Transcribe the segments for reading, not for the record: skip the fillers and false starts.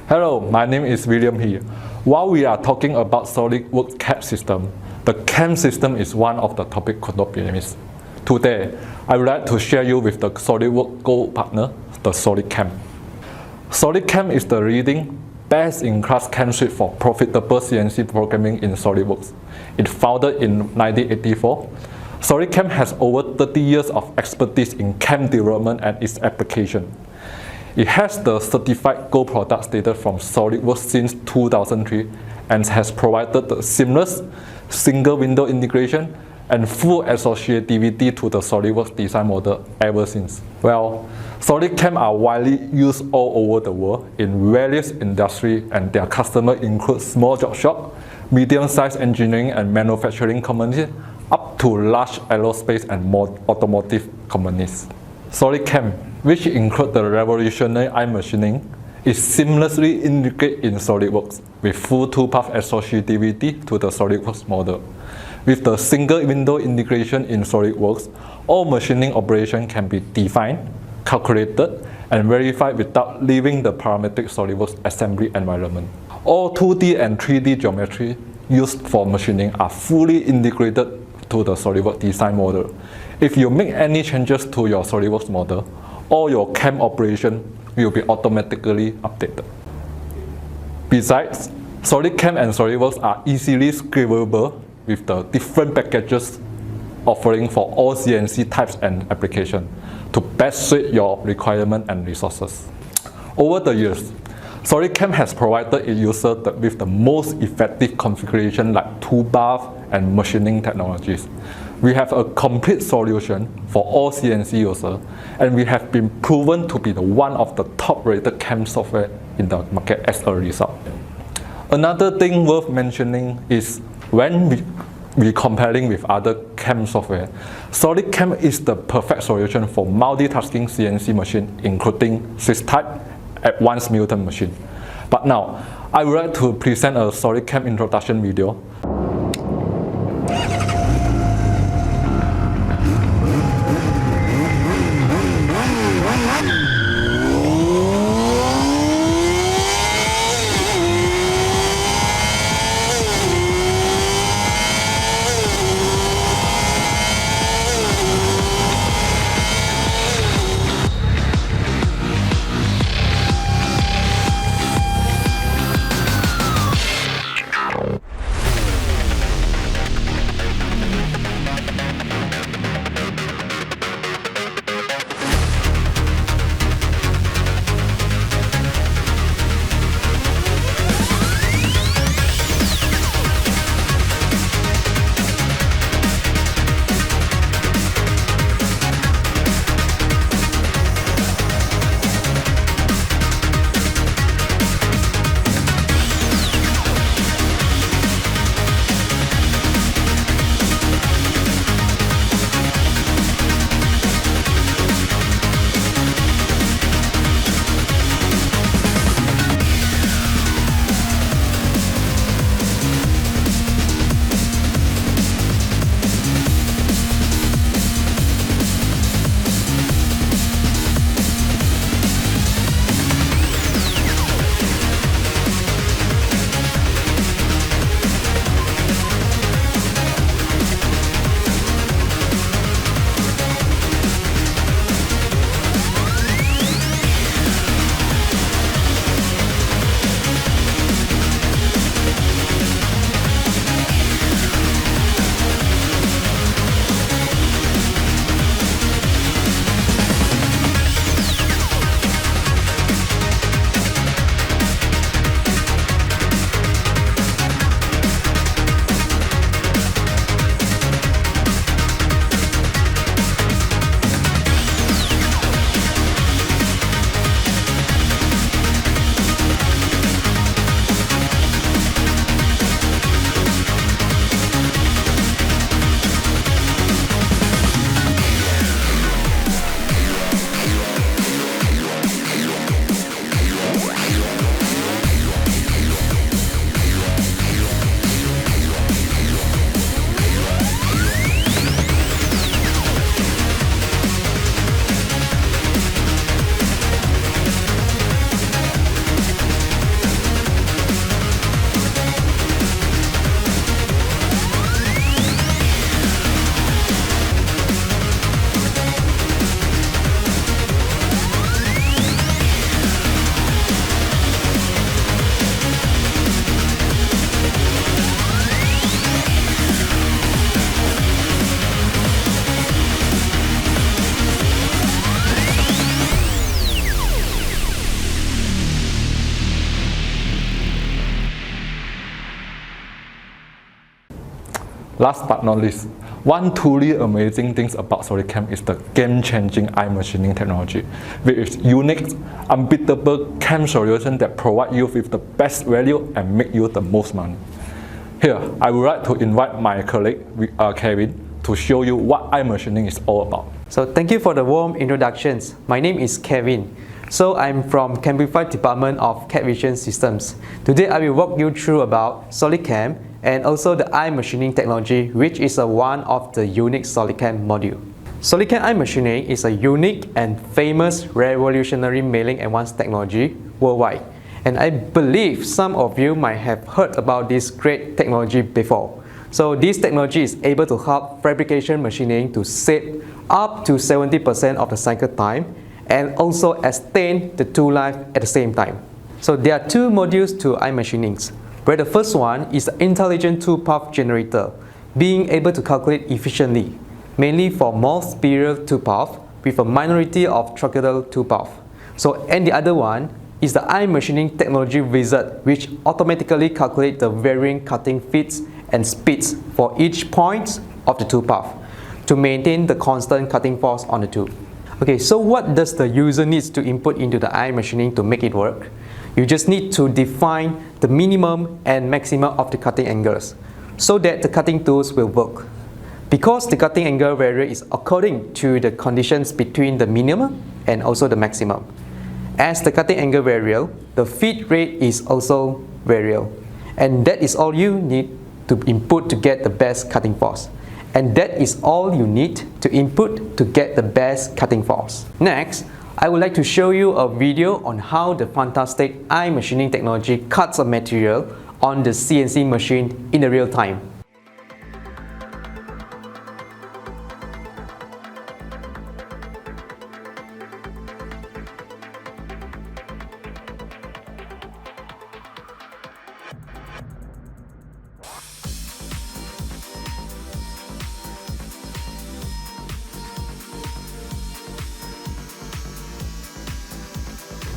Hello, my name is William here. While we are talking about SolidWorks CAD system, the CAM system is one of the topic could not be missed. Today, I would like to share you with the SolidWorks Gold partner, the SolidCAM. SolidCAM is the leading, best-in-class CAM suite for profitable CNC programming in SolidWorks. It founded in 1984. SolidCAM has over 30 years of expertise in CAM development and its application. It has the certified Gold product status from SolidWorks since 2003 and has provided the seamless single window integration and full associativity to the SolidWorks design model ever since. Well, SolidCAM are widely used all over the world in various industries, and their customers include small job shop, medium-sized engineering and manufacturing companies, up to large aerospace and automotive companies. SolidCAM, which includes the revolutionary eye machining, is seamlessly integrated in SolidWorks with full two-path associativity to the SolidWorks model. With the single window integration in SolidWorks, all machining operations can be defined, calculated, and verified without leaving the parametric SolidWorks assembly environment. All 2D and 3D geometry used for machining are fully integrated to the SolidWorks design model. If you make any changes to your SolidWorks model, all your CAM operation will be automatically updated. Besides, SolidCAM and SolidWorks are easily scalable with the different packages offering for all CNC types and applications to best suit your requirement and resources. Over the years, SolidCAM has provided its users with the most effective configuration like toolbar and machining technologies. We have a complete solution for all CNC users, and we have been proven to be one of the top-rated CAM software in the market as a result. Another thing worth mentioning is when we comparing with other CAM software, SolidCAM is the perfect solution for multitasking CNC machine, including 6-type advanced Milton machine. But now, I would like to present a SolidCAM introduction video. Last but not least, one truly amazing thing about SolidCAM is the game-changing eye machining technology, with its unique, unbeatable CAM solution that provide you with the best value and make you the most money. Here, I would like to invite my colleague, Kevin, to show you what eye machining is all about. So thank you for the warm introductions. My name is Kevin. So I'm from CAMplify department of CADVision Systems. Today I will walk you through about SolidCAM and also the eye machining technology, which is one of the unique SolidCAM module. SolidCAM eye machining is a unique and famous revolutionary milling advanced technology worldwide. And I believe some of you might have heard about this great technology before. So this technology is able to help fabrication machining to save up to 70% of the cycle time and also extend the tool life at the same time. So there are two modules to eye machining, where the first one is the intelligent tool path generator, being able to calculate efficiently, mainly for more superior tool path with a minority of trackable tool path. And the other one is the eye machining technology wizard, which automatically calculates the varying cutting feeds and speeds for each point of the tool path to maintain the constant cutting force on the tool. Okay, so what does the user needs to input into the eye machining to make it work? You just need to define the minimum and maximum of the cutting angles so that the cutting tools will work. Because the cutting angle varies is according to the conditions between the minimum and also the maximum. As the cutting angle varies, the feed rate is also varies. And that is all you need to input to get the best cutting force. And that is all you need to input to get the best cutting force. Next, I would like to show you a video on how the fantastic eye machining technology cuts a material on the CNC machine in the real time.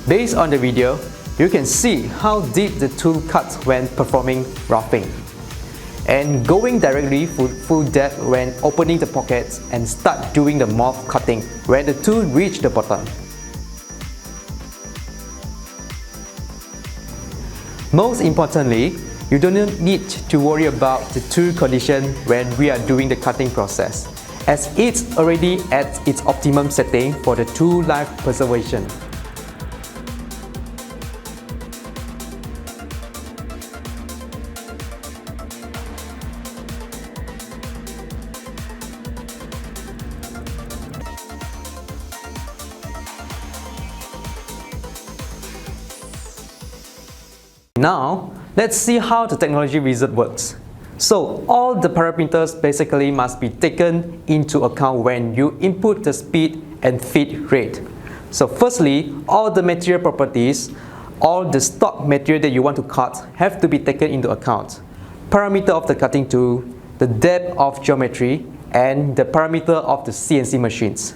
Based on the video, you can see how deep the tool cuts when performing roughing, and going directly full depth when opening the pockets and start doing the mouth cutting when the tool reaches the bottom. Most importantly, you don't need to worry about the tool condition when we are doing the cutting process, as it's already at its optimum setting for the tool life preservation. Now, let's see how the technology wizard works. So, all the parameters basically must be taken into account when you input the speed and feed rate. So firstly, all the material properties, all the stock material that you want to cut have to be taken into account. Parameter of the cutting tool, the depth of geometry, and the parameter of the CNC machines.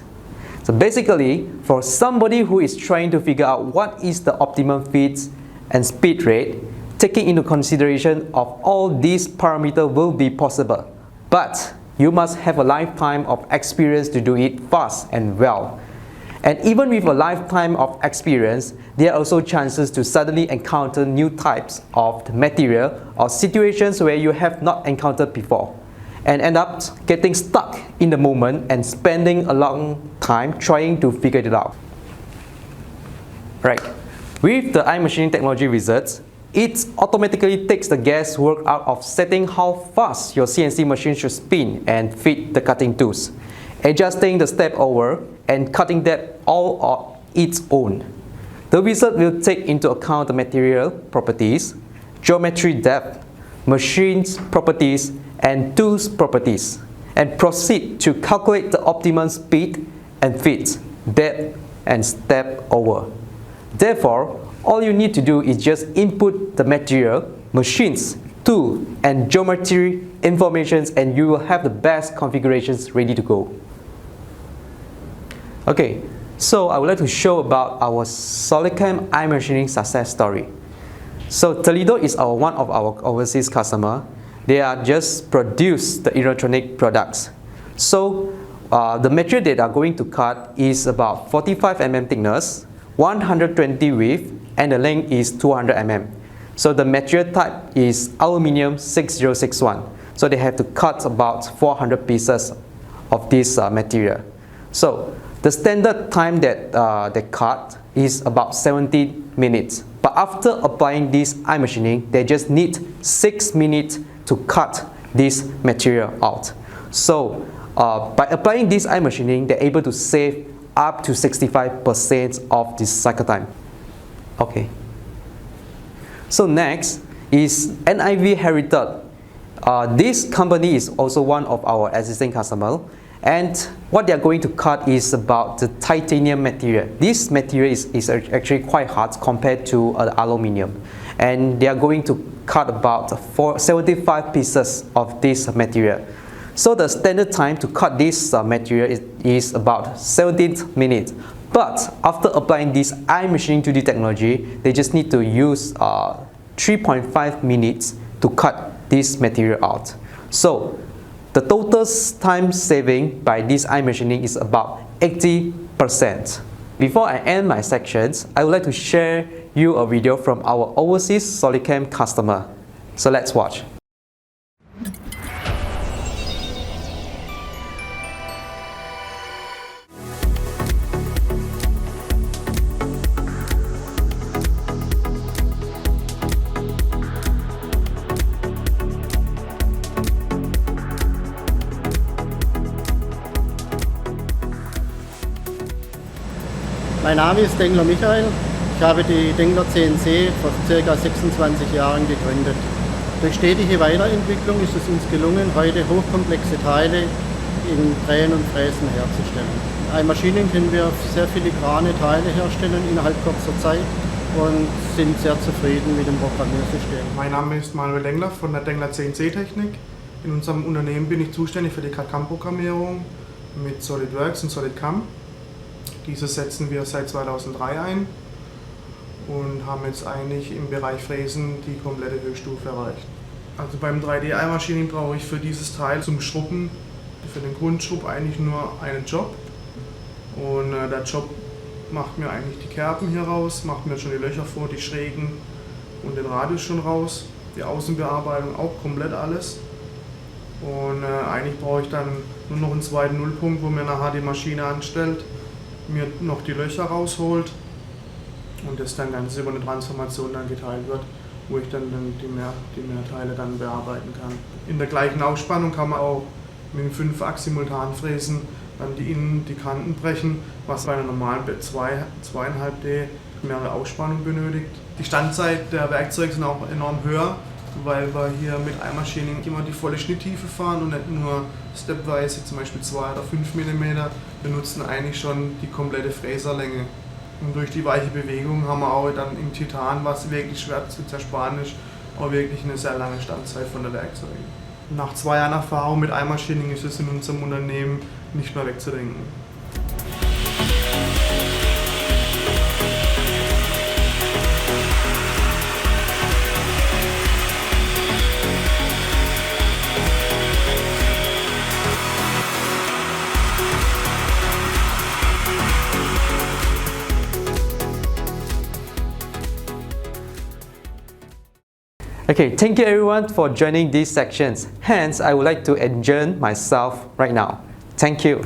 So basically, for somebody who is trying to figure out what is the optimum feeds and speed rate, taking into consideration of all these parameters will be possible. But you must have a lifetime of experience to do it fast and well. And even with a lifetime of experience, there are also chances to suddenly encounter new types of material or situations where you have not encountered before, and end up getting stuck in the moment and spending a long time trying to figure it out. Right. With the eye machining technology wizards, it automatically takes the guesswork out of setting how fast your CNC machine should spin and fit the cutting tools, adjusting the step over and cutting depth all on its own. The wizard will take into account the material properties, geometry depth, machines properties, and tools properties, and proceed to calculate the optimum speed and fit, depth, and step over. Therefore, all you need to do is just input the material, machines, tool, and geometry informations, and you will have the best configurations ready to go. Okay, so I would like to show about our SolidCAM eye machining success story. So Toledo is one of our overseas customer. They are just produce the electronic products. So the material that are going to cut is about 45 mm thickness, 120 width, and the length is 200 mm. So the material type is aluminium 6061. So they have to cut about 400 pieces of this material. So the standard time that they cut is about 70 minutes. But after applying this eye machining, they just need 6 minutes to cut this material out. So by applying this eye machining, they're able to save up to 65% of this cycle time. Okay. So next is NIV Heritage. This company is also one of our existing customers, and what they are going to cut is about the titanium material. This material is actually quite hard compared to aluminium, and they are going to cut about 75 pieces of this material. So the standard time to cut this material is about 17 minutes. But after applying this eye machining 2D technology, they just need to use 3.5 minutes to cut this material out. So the total time saving by this eye machining is about 80%. Before I end my sections, I would like to share you a video from our overseas SolidCAM customer. So let's watch. Mein Name ist Dengler Michael. Ich habe die Dengler CNC vor ca. 26 Jahren gegründet. Durch stetige Weiterentwicklung ist es uns gelungen, heute hochkomplexe Teile in Drehen und Fräsen herzustellen. Bei Maschinen können wir sehr filigrane Teile herstellen innerhalb kurzer Zeit und sind sehr zufrieden mit dem Programmiersystem. Mein Name ist Manuel Dengler von der Dengler CNC-Technik. In unserem Unternehmen bin ich zuständig für die CAD-CAM-Programmierung mit SolidWorks und SolidCAM. Diese setzen wir seit 2003 ein und haben jetzt eigentlich im Bereich Fräsen die komplette Höchststufe erreicht. Also beim 3D-Eye-Machining brauche ich für dieses Teil zum Schrubben, für den Grundschrubb eigentlich nur einen Job. Und der Job macht mir eigentlich die Kerben hier raus, macht mir schon die Löcher vor, die Schrägen und den Radius schon raus. Die Außenbearbeitung auch komplett alles. Und eigentlich brauche ich dann nur noch einen zweiten Nullpunkt, wo mir nachher die Maschine anstellt, mir noch die Löcher rausholt und das dann ganz über eine Transformation dann geteilt wird, wo ich dann die Mehrteile dann bearbeiten kann. In der gleichen Ausspannung kann man auch mit 5-Achs-Simultanfräsen dann die Kanten brechen, was bei einer normalen 2,5D mehrere Ausspannungen benötigt. Die Standzeit der Werkzeuge sind auch enorm höher, weil wir hier mit Eye-Machining immer die volle Schnitttiefe fahren und nicht nur stepweise, zum Beispiel 2 oder 5 mm. Wir nutzen eigentlich schon die komplette Fräserlänge. Und durch die weiche Bewegung haben wir auch dann im Titan, was wirklich schwer zu zersparen ist, auch wirklich eine sehr lange Standzeit von der Werkzeuge. Nach 2 Jahren Erfahrung mit Eye-Machining ist es in unserem Unternehmen nicht mehr wegzudenken. Okay, thank you everyone for joining these sections. Hence, I would like to adjourn myself right now. Thank you.